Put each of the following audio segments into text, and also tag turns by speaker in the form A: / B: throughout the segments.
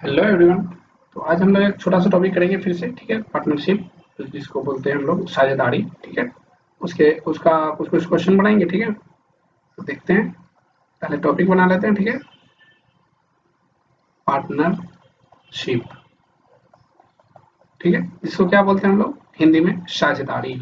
A: Hello everyone. तो आज हम लोग एक छोटा सा टॉपिक करेंगे फिर से, ठीक है। पार्टनरशिप, जिसको बोलते हैं हम लोग साझेदारी, ठीक है। उसके उसका कुछ कुछ क्वेश्चन बनाएंगे, ठीक है। तो देखते हैं, पहले टॉपिक बना लेते हैं, ठीक है। पार्टनरशिप, ठीक है। इसको क्या बोलते हैं हम लोग हिंदी में? साझेदारी।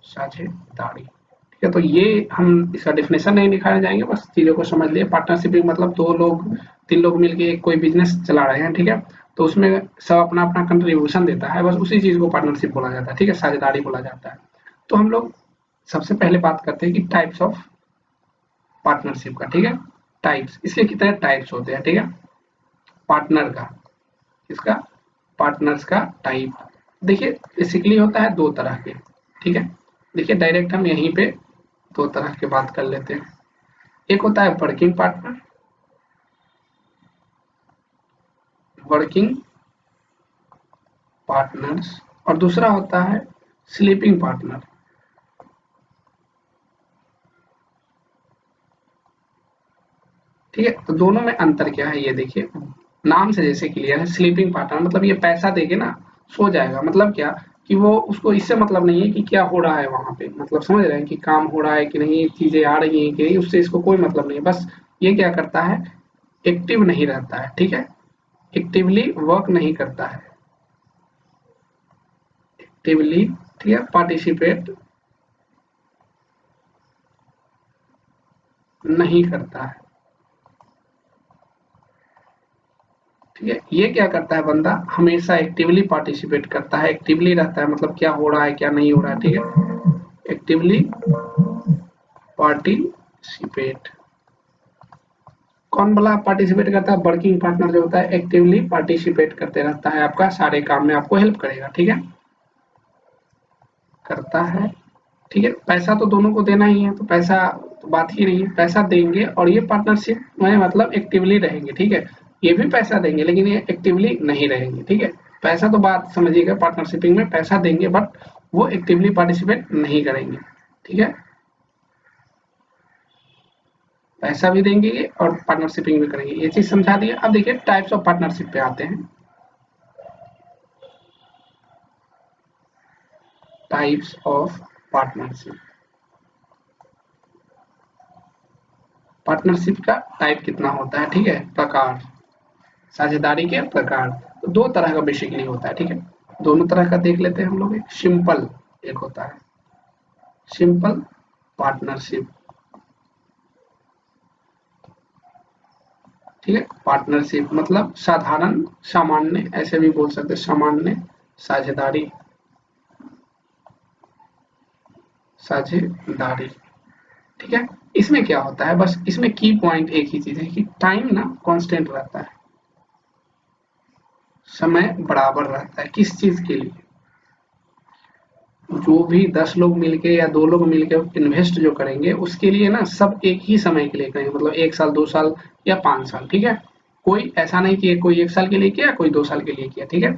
A: साझेदारी, ठीक है। तो ये हम इसका डेफिनेशन नहीं दिखाने जाएंगे, बस चीज़ों को समझ लिए। पार्टनरशिप मतलब दो लोग, तीन लोग मिलके कोई बिजनेस चला रहे हैं, ठीक है। तो उसमें सब अपना अपना कंट्रीब्यूशन देता है, बस उसी चीज़ को पार्टनरशिप बोला जाता है, ठीक है। साझेदारी बोला जाता है। तो हम लोग सबसे पहले बात करते हैं कि टाइप्स ऑफ पार्टनरशिप का, ठीक है। टाइप्स, इसके कितने टाइप्स होते हैं, ठीक है। पार्टनर का, इसका पार्टनर्स का टाइप देखिए, बेसिकली होता है दो तरह के, ठीक है। देखिए डायरेक्ट हम यहीं पे दो तरह की बात कर लेते हैं। एक होता है वर्किंग पार्टनर, वर्किंग पार्टनर्स, और दूसरा होता है स्लीपिंग पार्टनर, ठीक है। तो दोनों में अंतर क्या है ये देखिए, नाम से जैसे क्लियर है। स्लीपिंग पार्टनर मतलब ये पैसा देके ना सो जाएगा, मतलब क्या कि वो उसको इससे मतलब नहीं है कि क्या हो रहा है वहां पे, मतलब समझ रहे हैं कि काम हो रहा है कि नहीं, चीजें आ रही हैं कि नहीं, उससे इसको कोई मतलब नहीं है। बस ये क्या करता है, एक्टिव नहीं रहता है, ठीक है। एक्टिवली वर्क नहीं करता है, एक्टिवली, ठीक है, पार्टिसिपेट नहीं करता है, ठीक है। ये क्या करता है बंदा, हमेशा एक्टिवली पार्टिसिपेट करता है, एक्टिवली रहता है, मतलब क्या हो रहा है क्या नहीं हो रहा है, ठीक है। एक्टिवली पार्टिसिपेट, कौन वाला पार्टिसिपेट करता है? वर्किंग पार्टनर जो होता है एक्टिवली पार्टिसिपेट करते रहता है, आपका सारे काम में आपको हेल्प करेगा, ठीक है, करता है, ठीक है। पैसा तो दोनों को देना ही है, तो पैसा तो बात ही नहीं है, पैसा देंगे। और ये पार्टनरशिप में मतलब एक्टिवली रहेंगे, ठीक है। ये भी पैसा देंगे लेकिन ये एक्टिवली नहीं रहेंगे, ठीक है। पैसा तो बात समझिएगा, पार्टनरशिपिंग में पैसा देंगे बट वो एक्टिवली पार्टिसिपेट नहीं करेंगे, ठीक है। पैसा भी देंगे और पार्टनरशिपिंग भी करेंगे, ये चीज समझा दिया। अब देखिए टाइप्स ऑफ पार्टनरशिप पे आते हैं। टाइप्स ऑफ पार्टनरशिप, पार्टनरशिप का टाइप कितना होता है, ठीक है, प्रकार, साझेदारी के प्रकार। तो दो तरह का बेसिकली होता है, ठीक है। दोनों तरह का देख लेते हैं हम लोग। एक सिंपल, एक होता है सिंपल पार्टनरशिप, ठीक है। पार्टनरशिप मतलब साधारण, सामान्य, ऐसे भी बोल सकते हैं, सामान्य साझेदारी, साझेदारी, ठीक है। इसमें क्या होता है, बस इसमें की पॉइंट एक ही चीज है कि टाइम ना कांस्टेंट रहता है, समय बराबर रहता है। किस चीज के लिए? जो भी 10 लोग मिलके या 2 लोग मिलके इन्वेस्ट जो करेंगे उसके लिए ना सब एक ही समय के लिए करेंगे, मतलब 1 साल, 2 साल या 5 साल, ठीक है। कोई ऐसा नहीं कि कोई 1 साल के लिए किया, कोई 2 साल के लिए किया, ठीक है।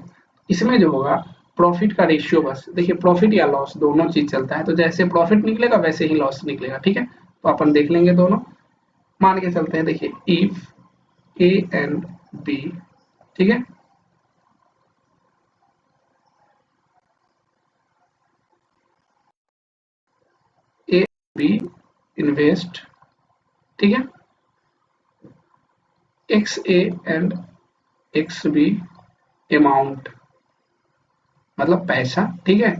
A: इसमें जो होगा प्रॉफिट का रेशियो, बस देखिए प्रॉफिट या लॉस दोनों चीज चलता है, तो जैसे प्रॉफिट निकलेगा वैसे ही लॉस निकलेगा, ठीक है। तो अपन देख लेंगे दोनों, मान के चलते हैं। देखिए इफ ए एंड बी, ठीक है, ए बी इन्वेस्ट, ठीक है, X A and X B amount, मतलब पैसा, ठीक है,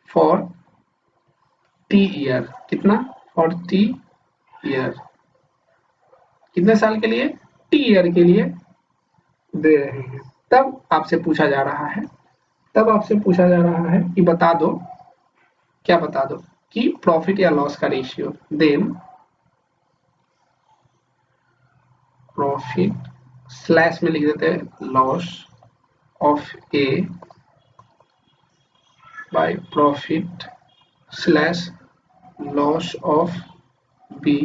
A: फॉर टी ईयर, कितना? फॉर टी ईयर, कितने साल के लिए? टी ईयर के लिए दे रहे हैं। तब आपसे पूछा जा रहा है, तब आपसे पूछा जा रहा है कि बता दो, क्या बता दो कि प्रॉफिट या लॉस का रेशियो। देन प्रॉफिट स्लैश में लिख देते हैं loss of A by profit slash loss of B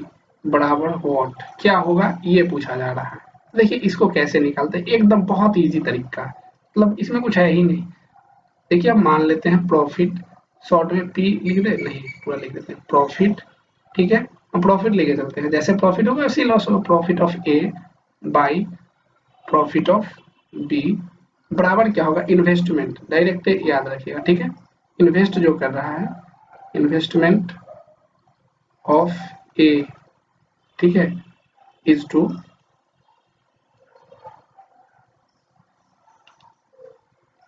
A: बराबर व्हाट, क्या होगा ये पूछा जा रहा है। देखिए इसको कैसे निकालते हैं, एकदम बहुत इजी तरीका, मतलब इसमें कुछ है ही नहीं। देखिए अब मान लेते हैं प्रॉफिट, शॉर्ट में पी लिख दे, नहीं पूरा लिख देते हैं प्रॉफिट, ठीक है। हम प्रॉफिट लेके चलते हैं, जैसे प्रॉफिट होगा वैसे लॉस होगा। Profit of A by profit of B बराबर क्या होगा, इन्वेस्टमेंट, डायरेक्ट याद रखिएगा, ठीक है। इन्वेस्ट जो कर रहा है, इन्वेस्टमेंट ऑफ ए, ठीक है, is to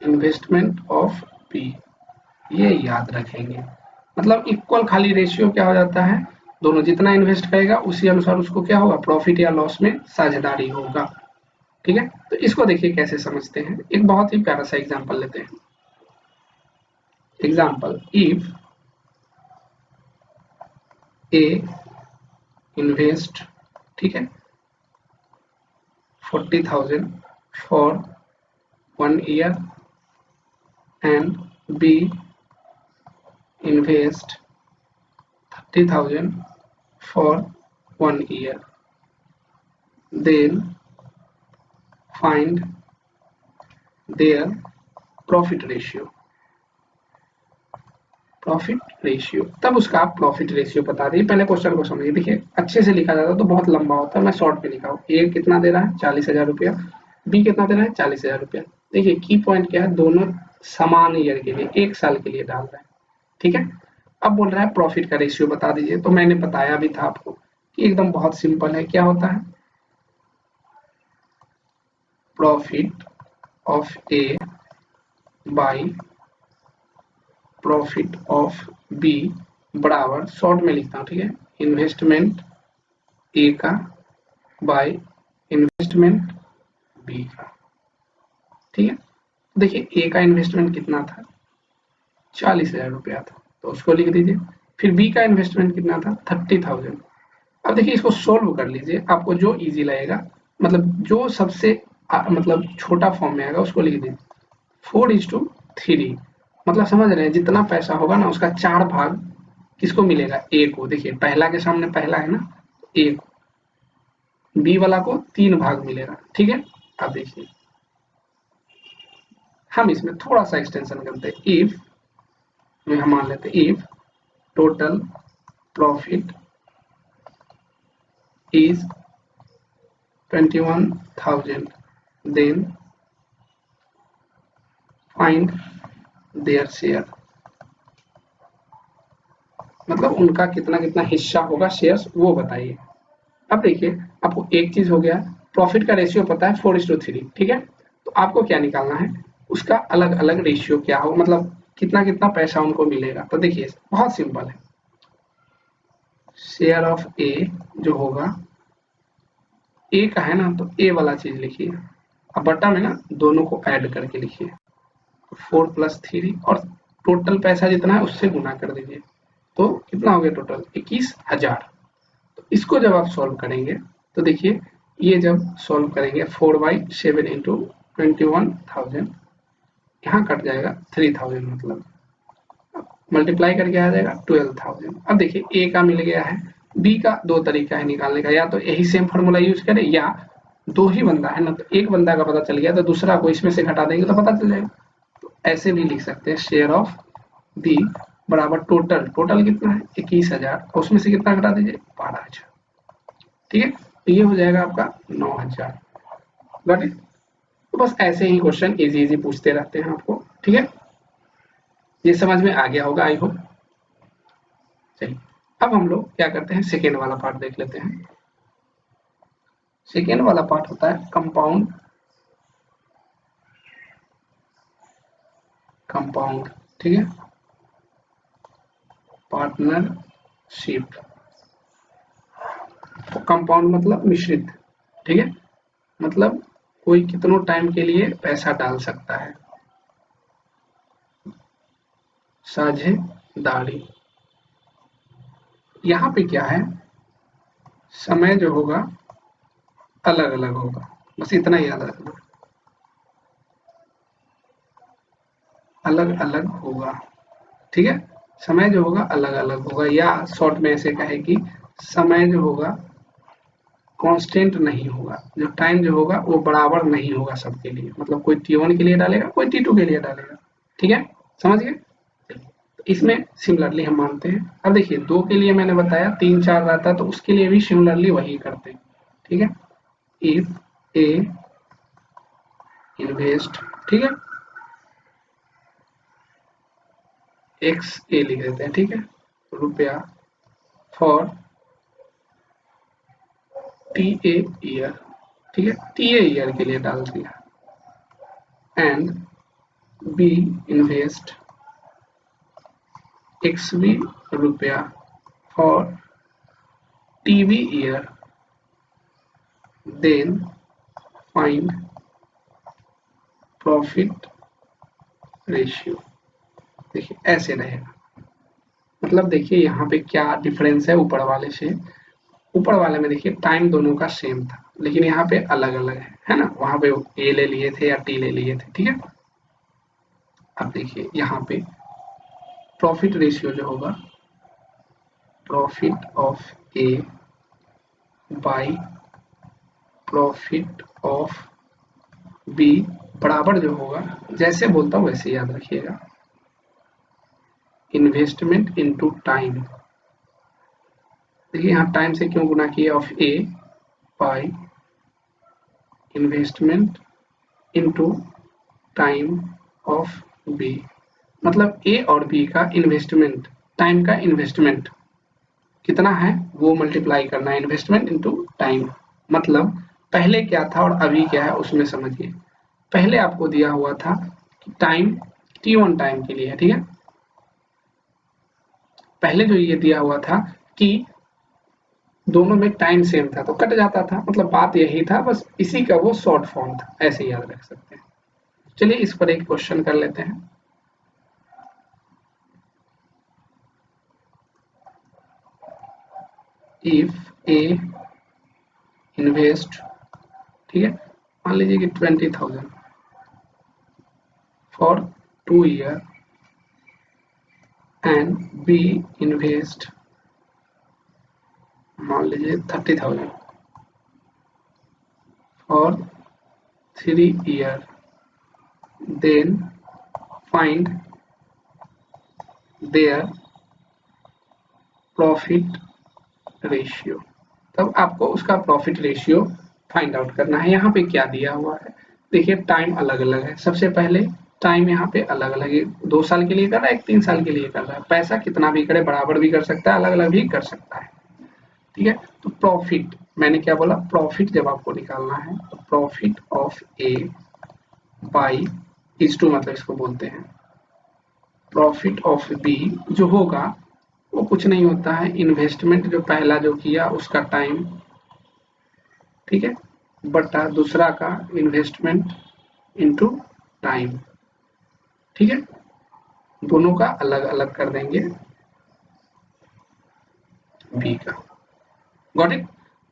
A: investment of B, ये याद रखेंगे। मतलब इक्वल खाली रेशियो क्या हो जाता है, दोनों जितना इन्वेस्ट करेगा उसी अनुसार उसको क्या होगा, प्रॉफिट या लॉस में साझेदारी होगा, ठीक है। तो इसको देखिए कैसे समझते हैं, एक बहुत ही प्यारा सा एग्जांपल लेते हैं। एग्जांपल, इफ ए इन्वेस्ट, ठीक है, 40,000 for 1 year and B invest 30,000 for 1 year, then find their profit ratio। Profit ratio, तब उसका आप प्रॉफिट रेशियो बता दिए। पहले क्वेश्चन को समझिए, देखिए अच्छे से लिखा जाता तो बहुत लंबा होता है, मैं शॉर्ट में लिखा हूँ। ए कितना दे रहा है, 40,000 रुपया, बी कितना दे रहा है, 40,000 रुपया। देखिए की पॉइंट क्या है, दोनों समान ईयर के लिए, 1 साल के लिए डाल रहे हैं, ठीक है। अब बोल रहा है प्रॉफिट का रेशियो बता दीजिए, तो मैंने बताया भी था आपको कि एकदम बहुत सिंपल है। क्या होता है, profit of A by profit of B बराबर, शॉर्ट में लिखता हूँ, ठीक है, इन्वेस्टमेंट ए का बाय इन्वेस्टमेंट बी का, ठीक है। देखिए ए का इन्वेस्टमेंट कितना था, 40,000 रुपया था, तो उसको लिख दीजिए। फिर बी का इन्वेस्टमेंट कितना था, 30,000। अब देखिए इसको सोल्व कर लीजिए, आपको जो इजी लगेगा, मतलब जो सबसे मतलब छोटा फॉर्म में आएगा उसको लिख दीजिए। 4:3, मतलब समझ रहे हैं, जितना पैसा होगा ना उसका 4 भाग किसको मिलेगा, ए को। देखिए पहला के सामने पहला है ना, ए को, बी वाला को 3 भाग मिलेगा, ठीक है। अब देखिए हम इसमें थोड़ा सा एक्सटेंशन करते हैं, इफ में हम मान लेते हैं, if total profit is 21,000 then find their share, मतलब उनका कितना कितना हिस्सा होगा शेयर्स, वो बताइए। अब देखिए आपको एक चीज हो गया, प्रॉफिट का रेशियो पता है 4:3, ठीक है। तो आपको क्या निकालना है, उसका अलग अलग रेशियो क्या हो, मतलब कितना कितना पैसा उनको मिलेगा। तो देखिए बहुत सिंपल है, शेयर ऑफ ए जो होगा, ए का है ना, तो ए वाला चीज लिखिए, अब बटा में ना दोनों को ऐड करके लिखिए, 4+3, और टोटल पैसा जितना है उससे गुना कर दीजिए, तो कितना हो गया टोटल, 21,000। तो इसको जब आप सॉल्व करेंगे तो देखिए, ये जब सॉल्व करेंगे 4/7 इंटू 21,000, यहाँ कट जाएगा 3,000, मतलब मल्टीप्लाई करके आ जाएगा 12,000। अब देखिए ए का मिल गया है, बी का दो तरीका है निकालने का, या तो यही सेम फॉर्मूला यूज करें, या दो ही बंदा है ना, तो एक बंदा का पता चल गया तो दूसरा को इसमें से घटा देंगे तो पता चल जाएगा। तो ऐसे भी लिख सकते हैं, शेयर ऑफ बी बराबर टोटल, टोटल कितना है 21,000, उसमें से कितना घटा दीजिए 12,000, ठीक है। तो ये हो जाएगा आपका 9,000। Got it. तो बस ऐसे ही क्वेश्चन इजी इजी पूछते रहते हैं आपको, ठीक है। ये समझ में आ गया होगा आई होप। चलिए अब हम लोग क्या करते हैं, सेकेंड वाला पार्ट देख लेते हैं। सेकेंड वाला पार्ट होता है कंपाउंड, कंपाउंड, ठीक है, पार्टनरशिप। तो कंपाउंड मतलब मिश्रित, ठीक है, मतलब कोई कितनों टाइम के लिए पैसा डाल सकता है, साझेदारी। यहाँ पे क्या है, समय जो होगा अलग अलग होगा, बस इतना याद रखना, अलग अलग होगा, ठीक है। समय जो होगा अलग अलग होगा, या शॉर्ट में ऐसे कहे कि समय जो होगा कांस्टेंट नहीं होगा, जो टाइम जो होगा वो बराबर नहीं होगा सबके लिए, मतलब कोई T1 के लिए डालेगा, कोई T2 के लिए डालेगा, ठीक है, समझ गए। तो इसमें सिमिलरली हम मानते हैं। अब देखिए 2 के लिए मैंने बताया 3-4 रहता है, तो उसके लिए भी सिमिलरली वही करते हैं, ठीक है। इफ ए इन्वेस्ट, ठीक है, एक्स ए लिख देते हैं, ठीक है, रुपया फॉर टी ए ईयर, ठीक है, टी ए ईयर के लिए डाल दिया, and B invest X B रुपया for T B year, then find profit ratio. देखिए ऐसे रहेगा, मतलब देखिए यहाँ पे क्या डिफरेंस है ऊपर वाले से। ऊपर वाले में देखिए टाइम दोनों का सेम था, लेकिन यहाँ पे अलग अलग है ना, वहां पे ए ले लिए थे या टी ले लिए थे, ठीक है। अब देखिए यहाँ पे प्रॉफिट रेशियो जो होगा, profit of A by profit of B बराबर जो होगा, जैसे बोलता हूँ वैसे याद रखिएगा, इन्वेस्टमेंट इनटू टाइम। देखिए यहाँ टाइम से क्यों गुना किया, of A by investment into time of B. मतलब ए और बी का इन्वेस्टमेंट, टाइम का इन्वेस्टमेंट कितना है वो मल्टीप्लाई करना है, इन्वेस्टमेंट इनटू टाइम। मतलब पहले क्या था और अभी क्या है उसमें समझिए। पहले आपको दिया हुआ था कि टाइम T1 टाइम के लिए है, ठीक है। पहले जो ये दिया हुआ था कि दोनों में टाइम सेम था तो कट जाता था, मतलब बात यही था, बस इसी का वो शॉर्ट फॉर्म था, ऐसे याद रख सकते हैं। चलिए इस पर एक क्वेश्चन कर लेते हैं। इफ ए इन्वेस्ट, ठीक है, मान लीजिए कि 20,000 for 2 year and B invest मान लीजिए 30,000 for 3 year, then find their profit ratio. तब आपको उसका प्रॉफिट रेशियो फाइंड आउट करना है। यहाँ पे क्या दिया हुआ है, देखिए टाइम अलग अलग है। सबसे पहले टाइम यहाँ पे अलग अलग है, 2 साल के लिए कर रहा है, 3 साल के लिए कर रहा है। पैसा कितना भी करे बराबर भी कर सकता है, अलग अलग भी कर सकता है, ठीक है। तो प्रॉफिट, मैंने क्या बोला, प्रॉफिट जब आपको निकालना है तो profit of A by is to, मतलब इसको बोलते हैं प्रॉफिट ऑफ बी, जो होगा वो कुछ नहीं होता है, इन्वेस्टमेंट जो पहला जो किया उसका टाइम, ठीक है, बटा दूसरा का इन्वेस्टमेंट इनटू टाइम, ठीक है। दोनों का अलग अलग कर देंगे बी का। Got it.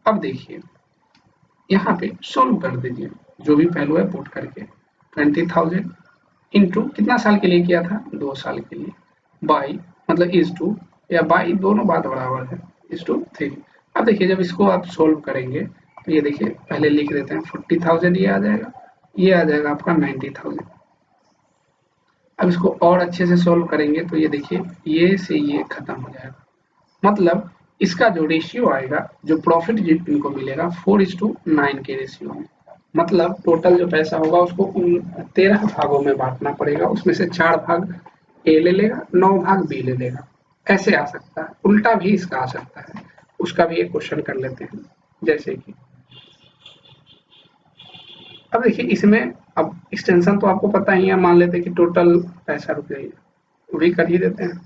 A: अब देखिए यहाँ पे सोल्व कर दीजिए, जो भी वैल्यू है पुट करके 20,000 इंटू कितना साल के लिए किया था, 2 साल के लिए, बाई मतलब इज टू या बाई, दोनों बात बराबर है, इज टू 3। अब देखिए जब इसको आप सोल्व करेंगे तो ये देखिए पहले लिख देते हैं 40,000, ये आ जाएगा, ये आ जाएगा आपका 90,000। अब इसको और अच्छे से सोल्व करेंगे तो ये देखिए ये से ये खत्म हो जाएगा, मतलब इसका जो रेशियो आएगा, जो प्रॉफिट इनको मिलेगा 4:9 के रेशियो में। मतलब टोटल जो पैसा होगा उसको उन 13 भागों में बांटना पड़ेगा, उसमें से 4 भाग ए ले लेगा, 9 भाग बी ले लेगा। ऐसे आ सकता है, उल्टा भी इसका आ सकता है, उसका भी एक क्वेश्चन कर लेते हैं। जैसे कि अब देखिए इसमें, अब एक्सटेंशन तो आपको पता ही है, मान लेते हैं कि टोटल पैसा रुपया, वही कर ही देते हैं।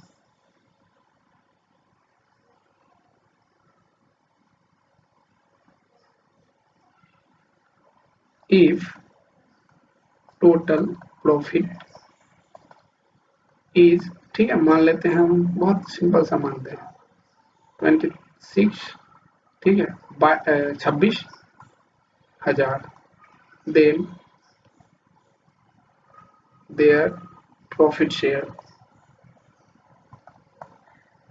A: इफ टोटल प्रॉफिट इज, ठीक है, मान लेते हैं हम, बहुत सिंपल सा मानते हैं 26, ठीक है, 26,000, then their profit share.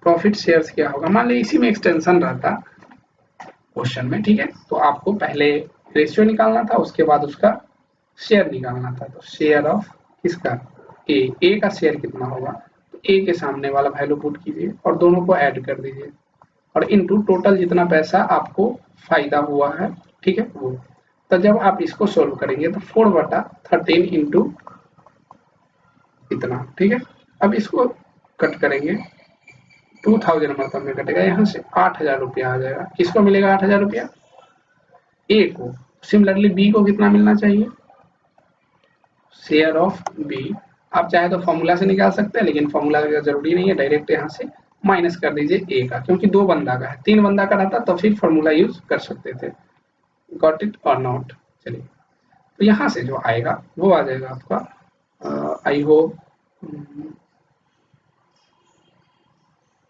A: Profit shares क्या होगा, मान लीजिए इसी में एक्सटेंशन रहता क्वेश्चन में, ठीक है, तो आपको पहले रेशियो निकालना था, उसके बाद उसका शेयर निकालना था। तो शेयर ऑफ किसका, ए का शेयर कितना होगा, तो ए के सामने वाला वैल्यू पुट कीजिए और दोनों को ऐड कर दीजिए, और इनटू टोटल जितना पैसा आपको फायदा हुआ है, ठीक है वो। तो जब आप इसको सोल्व करेंगे तो 4/13 इंटू इतना, ठीक है। अब इसको कट करेंगे 2000 मतलब में कटेगा, यहाँ से 8000 रुपया आ जाएगा। किसको मिलेगा 8000 रुपया? ए को। सिमिलरली बी को कितना मिलना चाहिए? Share of B. आप चाहे तो फॉर्मूला से निकाल सकते हैं, लेकिन फॉर्मूला का जरूरी नहीं है, डायरेक्ट यहाँ से माइनस कर दीजिए ए का, क्योंकि 2 बंदा का है। 3 बंदा का रहता तो फिर फॉर्मूला यूज कर सकते थे। गॉट इट और नॉट? चलिए, तो यहाँ से जो आएगा वो आ जाएगा आपका, आई होप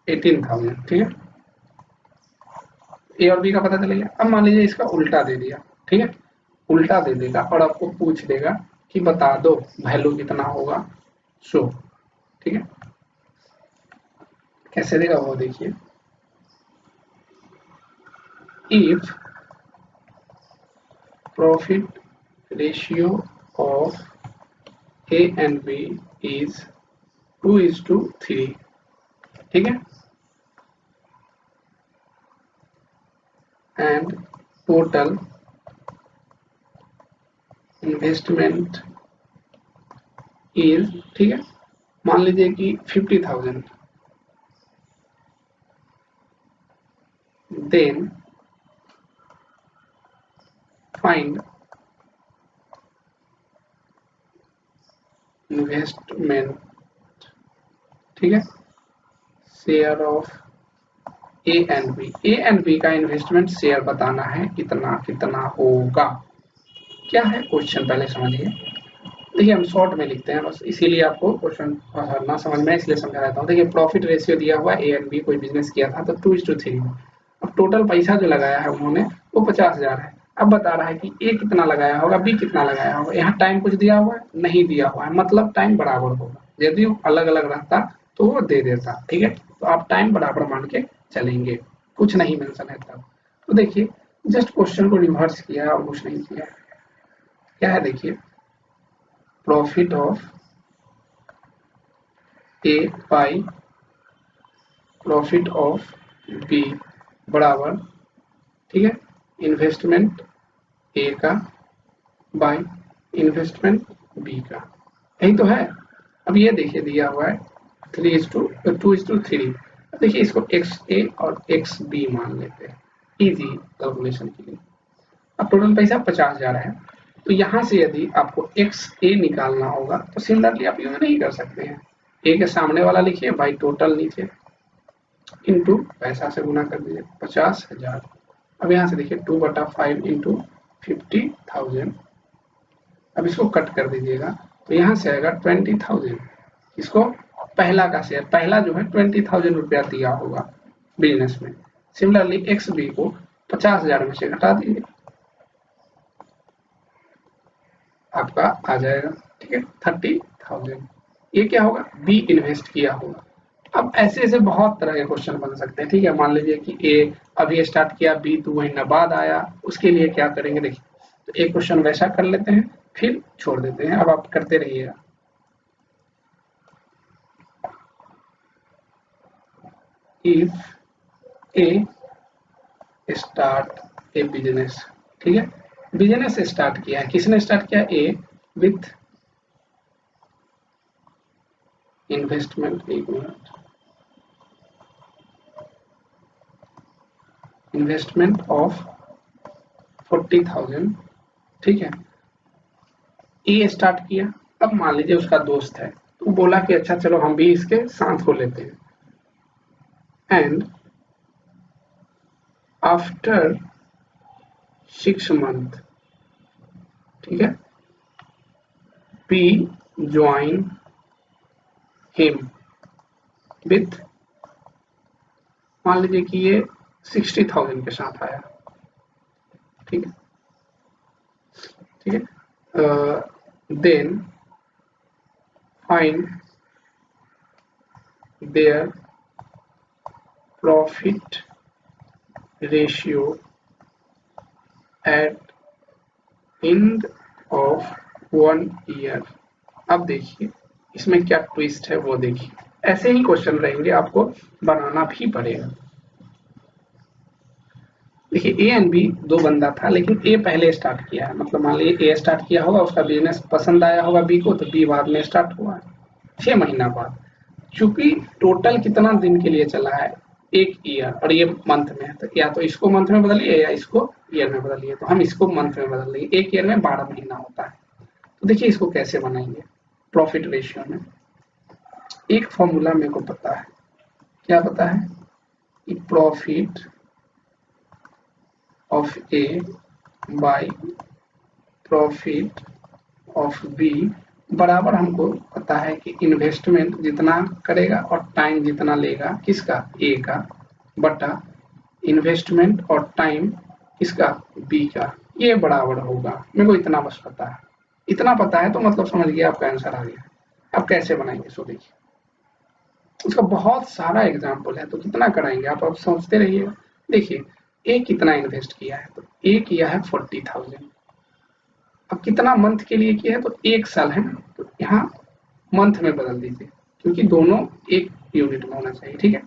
A: 18,000, ठीक है। ए और बी का पता चल गया। अब मान लीजिए इसका उल्टा दे दिया, ठीक है। उल्टा दे देगा और आपको पूछ देगा कि बता दो वैल्यू कितना होगा शो, ठीक है। कैसे देगा वो देखिए। If profit ratio of A and B is 2:3, ठीक है, एंड टोटल इन्वेस्टमेंट इज, ठीक है, मान लीजिए कि 50,000, देन फाइंड इन्वेस्टमेंट, ठीक है, share of A and B. A and B का इन्वेस्टमेंट शेयर बताना है, कितना कितना होगा। क्या है क्वेश्चन पहले समझिए। देखिए हम शॉर्ट में लिखते हैं बस, इसीलिए आपको क्वेश्चन ना समझ में इसलिए समझा देता हूँ। देखिए प्रॉफिट रेशियो दिया हुआ है, ए एंड बी कोई बिजनेस किया था तो 2:3। अब टोटल पैसा जो लगाया है उन्होंने वो 50,000 है। अब बता रहा है कि ए कितना लगाया होगा, बी कितना लगाया होगा। यहाँ टाइम कुछ दिया हुआ है? नहीं दिया हुआ है, मतलब टाइम बराबर होगा। यदि अलग अलग रहता तो वो दे देता, ठीक है। तो आप टाइम बराबर मान के चलेंगे, कुछ नहीं मेंशन है तब। तो देखिए जस्ट क्वेश्चन को रिवर्स किया और कुछ नहीं किया। क्या है देखिए, profit of A by profit of B बराबर, ठीक है, इन्वेस्टमेंट ए का बाय इन्वेस्टमेंट बी का। यही तो है। अब ये देखिए दिया हुआ है 2:3। देखिए इसको एक्स ए और एक्स बी मान लेते हैं इजी कैलकुलेशन के लिए। अब टोटल पैसा 50,000 है, तो यहाँ से यदि आपको एक्स ए निकालना होगा तो सिमिलरली आप यूज नहीं कर सकते हैं। ए के सामने वाला लिखिए बाई टोटल नीचे इंटू पैसा से गुना कर दीजिए 50,000। अब यहाँ से देखिए 2/5 इंटू 50,000। अब इसको कट कर दीजिएगा तो यहाँ से आएगा 20,000। इसको पहला का शेयर, पहला जो है 20,000 रुपया दिया होगा बिजनेस में। सिमिलरली एक्स बी को 50,000 में से घटा दीजिए, आपका आ जाएगा, ठीक है, 30,000। ये क्या होगा? बी इन्वेस्ट किया होगा। अब ऐसे ऐसे बहुत तरह के क्वेश्चन बन सकते हैं, ठीक है। मान लीजिए कि ए अभी स्टार्ट किया, बी 2 महीना बाद आया, उसके लिए क्या करेंगे देखिए। तो एक क्वेश्चन वैसा कर लेते हैं फिर छोड़ देते हैं। अब आप करते रहिएगा। If A start A business, ठीक है, बिजनेस स्टार्ट किया है, किसने स्टार्ट किया? ए विथ इन्वेस्टमेंट, एक मिनट, इन्वेस्टमेंट ऑफ 40,000, ठीक है। ए स्टार्ट किया। अब मान लीजिए उसका दोस्त है तो बोला कि अच्छा चलो हम भी इसके साथ हो लेते हैं, एंड आफ्टर 6 मंथ, ठीक है, बी ज्वाइन हिम विथ, मान लीजिए कि ये 60,000 के साथ आया, ठीक है, ठीक है। Then find their profit ratio at end of 1 year. अब देखिए इसमें क्या ट्विस्ट है वो देखिए। ऐसे ही क्वेश्चन रहेंगे, आपको बनाना भी पड़ेगा। देखिए ए एंड बी दो बंदा था, लेकिन ए पहले स्टार्ट किया है, मतलब मान लीजिए ए स्टार्ट किया होगा, उसका बिजनेस पसंद आया होगा बी को, तो बी बाद में स्टार्ट हुआ 6 महीना बाद। चूंकि टोटल कितना दिन के लिए चला है, 1 ईयर, और ये मंथ में है, तो या तो इसको मंथ में बदलिए या इसको ईयर में बदलिए। तो हम इसको मंथ में बदल देंगे, 1 ईयर में 12 महीना होता है। तो देखिए इसको कैसे बनाएंगे प्रॉफिट रेशियो में। एक फॉर्मूला मेरे को पता है, क्या पता है कि profit of A by profit of B बराबर, हमको पता है कि इन्वेस्टमेंट जितना करेगा और टाइम जितना लेगा किसका, ए का, बटा इन्वेस्टमेंट और टाइम किसका, बी का, ये बराबर होगा। मेरे को इतना बस पता है, इतना पता है तो मतलब समझ गया आपका आंसर आ गया। अब कैसे बनाएंगे सो देखिए, उसका बहुत सारा एग्जाम्पल है, तो कितना कराएंगे आप, अब सोचते रहिए। देखिए ए कितना इन्वेस्ट किया है, तो ए किया है 40,000। अब कितना मंथ के लिए किया है, तो 1 साल है ना, तो यहाँ मंथ में बदल दीजिए, क्योंकि दोनों एक यूनिट में होना चाहिए, ठीक है।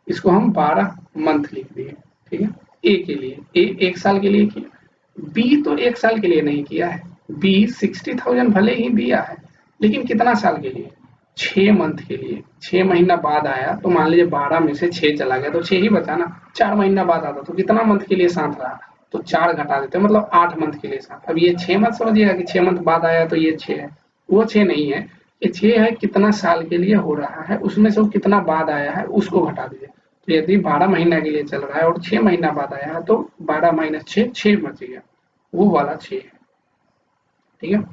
A: इसको हम 12 मंथ लिख दिए, ठीक है। ए के लिए, ए 1 साल के लिए किया, बी तो 1 साल के लिए नहीं किया है, बी 60,000 भले ही दिया है, लेकिन कितना साल के लिए, 6 मंथ के लिए। 6 महीना बाद आया तो मान लीजिए 12 में से 6 चला गया तो 6 ही बचा ना। 4 महीना बाद आता तो कितना मंथ के लिए साथ रहा, तो 4 घटा देते हैं, मतलब 8 मंथ के लिए साथ। अब ये 6 मत समझिएगा कि 6 मंथ बाद आया तो ये 6 है, वो 6 नहीं है, ये 6 है कितना साल के लिए हो रहा है, उसमें से वो कितना बाद आया है उसको घटा दीजिए। तो यदि 12 महीना के लिए चल रहा है और 6 महीना बाद आया है, तो 12 - 6 6 बच गया, वो वाला 6 है, ठीक है।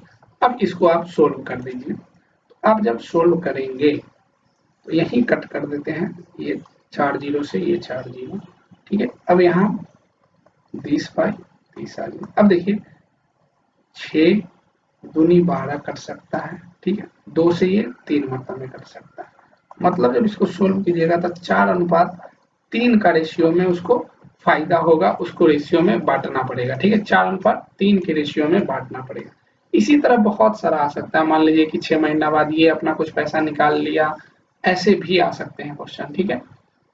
A: अब इसको आप सोल्व कर दीजिए। आप जब सोल्व करेंगे तो यहीं कट कर देते हैं, ये 4 जीरो से ये 4 जीरो, ठीक है। अब यहाँ 20/30 आ गया। अब देखिए 6 दूनी 12 कट सकता है, ठीक है। 2 से ये 3 मतलब में कट सकता है, मतलब जब इसको सोल्व कीजिएगा तो 4:3 का रेशियो में उसको फायदा होगा, उसको रेशियो में बांटना पड़ेगा, ठीक है। 4:3 के रेशियो में बांटना पड़ेगा। इसी तरह बहुत सारा आ सकता है, मान लीजिए कि 6 महीना बाद ये अपना कुछ पैसा निकाल लिया, ऐसे भी आ सकते हैं क्वेश्चन, ठीक है।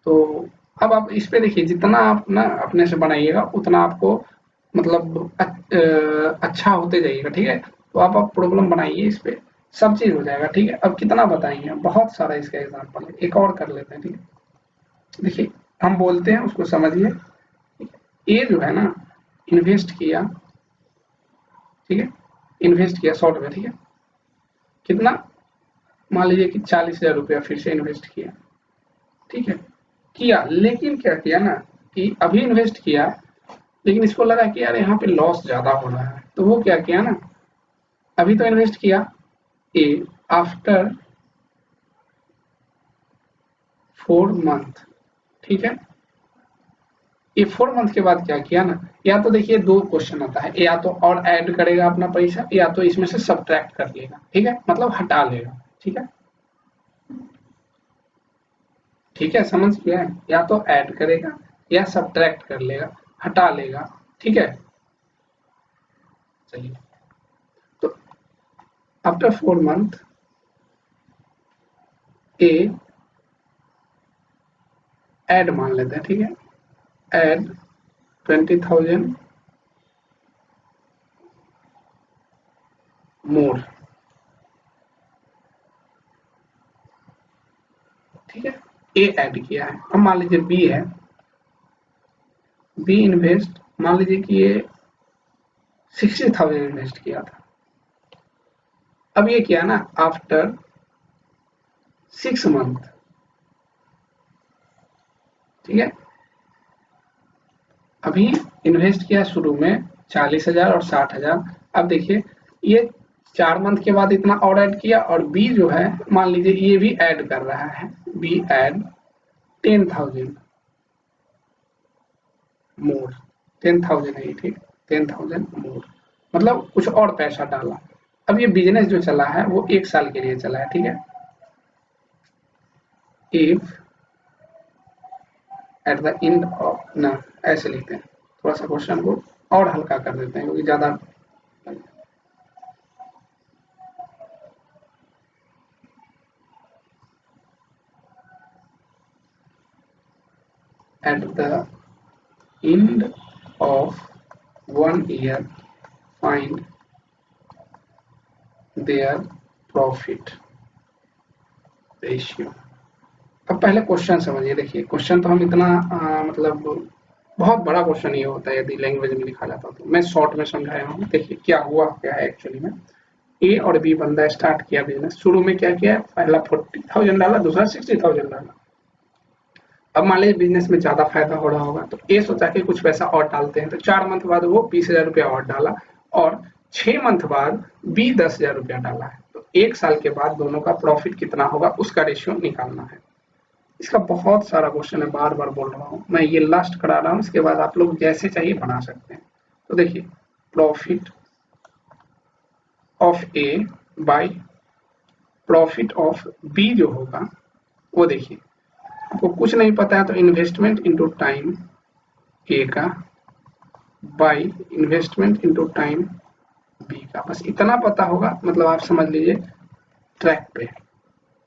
A: तो अब आप इस पे देखिए, जितना आप ना अपने से बनाइएगा उतना आपको मतलब अच्छा होते जाइएगा, ठीक है। तो आप प्रॉब्लम बनाइए इस पे, सब चीज हो जाएगा, ठीक है। अब कितना बताएंगे, बहुत सारा इसका एग्जाम्पल है, एक और कर लेते हैं, ठीक है। देखिए हम बोलते हैं उसको समझिए, ए जो है ना इन्वेस्ट किया, ठीक है, इन्वेस्ट किया शॉर्ट में, ठीक है, कितना, मान लीजिए कि 40,000 रुपया फिर से इन्वेस्ट किया, ठीक है, किया, लेकिन क्या किया ना कि अभी इन्वेस्ट किया, लेकिन इसको लगा कि यार यहाँ पे लॉस ज्यादा हो रहा है, तो वो क्या किया ना, अभी तो इन्वेस्ट किया ए, आफ्टर 4 मंथ, ठीक है। ये 4 मंथ के बाद क्या किया ना, या तो देखिए दो क्वेश्चन आता है, या तो और ऐड करेगा अपना पैसा, या तो इसमें से सब्ट्रैक्ट कर लेगा, ठीक है, मतलब हटा लेगा, ठीक है, ठीक है, समझ गया है, या तो ऐड करेगा या सब्ट्रैक्ट कर लेगा, हटा लेगा, ठीक है। चलिए, तो आफ्टर 4 मंथ ए ऐड मान लेते हैं, ठीक है, ऐड 20,000 मोर, ठीक है, ए ऐड किया है। अब मान लीजिए बी है, बी इन्वेस्ट, मान लीजिए कि ये 60,000 इन्वेस्ट किया था, अब ये किया ना आफ्टर 6 मंथ, ठीक है। अभी इन्वेस्ट किया शुरू में 40,000 और 60,000, अब देखिए ये 4 मंथ के बाद इतना और ऐड किया, और बी जो है मान लीजिए ये भी ऐड कर रहा है, बी ऐड 10,000 मोर, 10,000 है ये, ठीक, 10,000 मोर, मतलब कुछ और पैसा डाला। अब ये बिजनेस जो चला है वो 1 साल के लिए चला है, ठीक है। If at the end of ना, ऐसे लिखते हैं, थोड़ा सा क्वेश्चन को और हल्का कर देते हैं क्योंकि ज्यादा, at the end of 1 year find their profit ratio। अब पहले क्वेश्चन समझिए। देखिए क्वेश्चन तो हम इतना मतलब बहुत बड़ा क्वेश्चन ये होता है यदि लैंग्वेज में लिखा जाता तो। मैं शॉर्ट में समझाया हूँ। देखिए क्या हुआ क्या है एक्चुअली में। ए और बी बंदा स्टार्ट किया बिजनेस। शुरू में क्या किया, पहला 40,000 डाला, दूसरा 60,000 डाला। अब मान लीजिए बिजनेस में ज्यादा फायदा हो रहा होगा तो ए सोचा कि कुछ पैसा और डालते हैं, तो 4 मंथ बाद वो 20,000 रुपया और डाला और 6 मंथ बाद बी 10,000 रुपया डाला है। तो 1 साल के बाद दोनों का प्रॉफिट कितना होगा उसका रेशियो निकालना है। इसका बहुत सारा क्वेश्चन है, बार बार बोल रहा हूँ मैं, ये लास्ट करा रहा हूँ, इसके बाद आप लोग जैसे चाहिए बना सकते हैं। तो देखिए profit of A by profit of B जो होगा वो देखिए, आपको कुछ नहीं पता है तो इन्वेस्टमेंट इनटू टाइम ए का by investment into time B का, बस इतना पता होगा मतलब आप समझ लीजिए ट्रैक पे,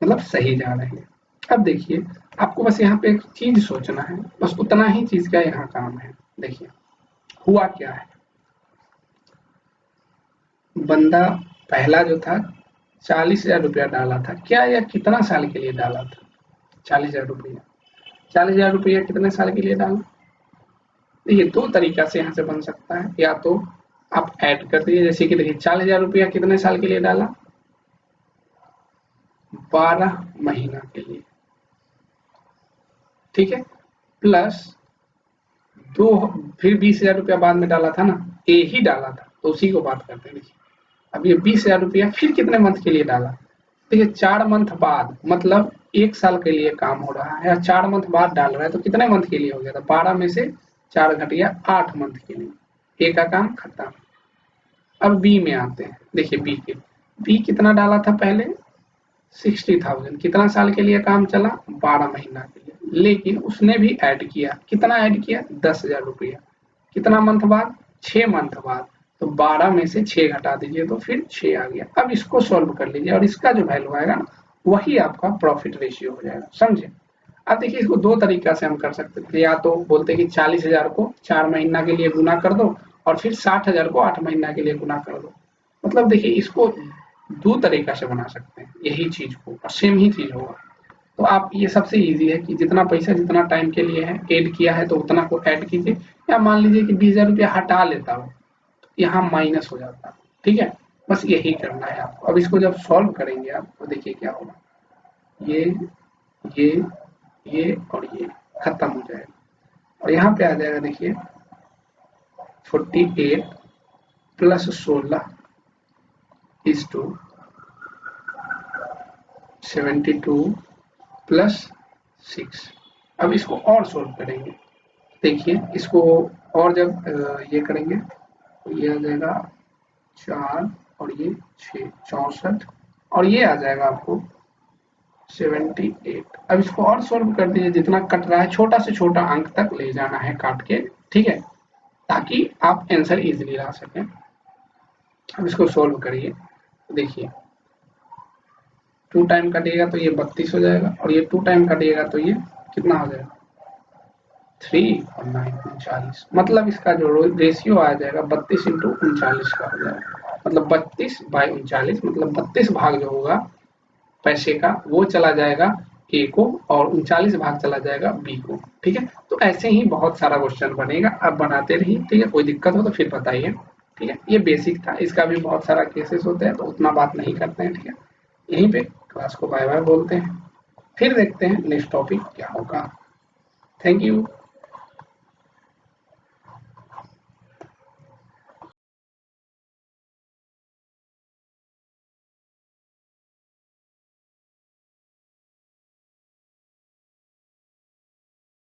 A: मतलब सही जा रहे हैं। अब देखिए आपको बस यहाँ पे एक चीज सोचना है, बस उतना ही चीज का यहाँ काम है। देखिए हुआ क्या है, बंदा पहला जो था 40,000 रुपया डाला था, क्या या कितना साल के लिए डाला था 40,000 रुपया। 40,000 रुपया कितने साल के लिए डाला, ये दो तरीका से यहाँ से बन सकता है। या तो आप ऐड कर दीजिए, जैसे कि देखिए 40,000 रुपया कितने साल के लिए डाला, 12 महीना के लिए, ठीक है, प्लस दो, फिर 20,000 रुपया बाद में डाला था ना, ए ही डाला था तो उसी को बात करते हैं। देखिए अब ये 20,000 रुपया फिर कितने मंथ के लिए डाला, देखिए 4 मंथ बाद, मतलब 1 साल के लिए काम हो रहा है, 4 मंथ बाद डाल रहा है तो कितने मंथ के लिए हो गया था, 12 में से 4 घट गया 8 मंथ के लिए। ए का काम खत्म। अब बी में आते हैं। देखिए बी कितना डाला था पहले, 60,000, कितना साल के लिए काम चला, 12 महीना के लिए, लेकिन उसने भी ऐड किया, कितना ऐड किया, 10,000 रुपया, कितना मंथ बाद, 6 मंथ बाद, तो 12 में से 6 घटा दीजिए तो फिर 6 आ गया। अब इसको सॉल्व कर लीजिए और इसका जो वैल्यू आएगा ना वही आपका प्रॉफिट रेशियो हो जाएगा, समझे। अब देखिए इसको दो तरीका से हम कर सकते थे, या तो बोलते कि 40,000 को 4 महीना के लिए गुना कर दो और फिर 60,000 को 8 महीना के लिए गुना कर दो। मतलब देखिए इसको दो तरीका से बना सकते हैं यही चीज को, और सेम ही चीज होगा। तो आप ये सबसे इजी है कि जितना पैसा जितना टाइम के लिए है ऐड किया है तो उतना को ऐड कीजिए, या मान लीजिए कि 20,000 रुपया हटा लेता हो तो यहाँ माइनस हो जाता, ठीक है, बस यही करना है आपको। अब इसको जब सॉल्व करेंगे आप तो देखिए क्या होगा, ये ये ये और ये खत्म हो जाएगा और यहाँ पे आ जाएगा देखिए 48 प्लस 16 इज टू 72 प्लस 6। अब इसको और सोल्व करेंगे। देखिए इसको और जब ये करेंगे तो ये आ जाएगा 4 और ये 6, 64 और ये आ जाएगा आपको 78। अब इसको और सोल्व कर दीजिए, जितना कट रहा है छोटा से छोटा अंक तक ले जाना है काट के, ठीक है, ताकि आप आंसर इजीली ला सकें। अब इसको सोल्व करिए, देखिए 2 टाइम कटिएगा तो ये 32 हो जाएगा और ये 2 टाइम कटिएगा तो ये कितना हो जाएगा 3 और 9 39। मतलब इसका जो रेशियो आ जाएगा 32 इंटू 39 का हो जाएगा, मतलब 32 बाई 39, मतलब 32 भाग जो होगा पैसे का वो चला जाएगा ए को और 39 भाग चला जाएगा बी को, ठीक है। तो ऐसे ही बहुत सारा क्वेश्चन बनेगा, आप बनाते रहिए, ठीक है। कोई दिक्कत हो तो फिर बताइए, ठीक है। ये बेसिक था, इसका भी बहुत सारा केसेस होते हैं तो उतना बात नहीं करते हैं, ठीक है। यहीं पे क्लास को बाय बाय बोलते हैं, फिर देखते हैं नेक्स्ट टॉपिक क्या होगा। Thank you.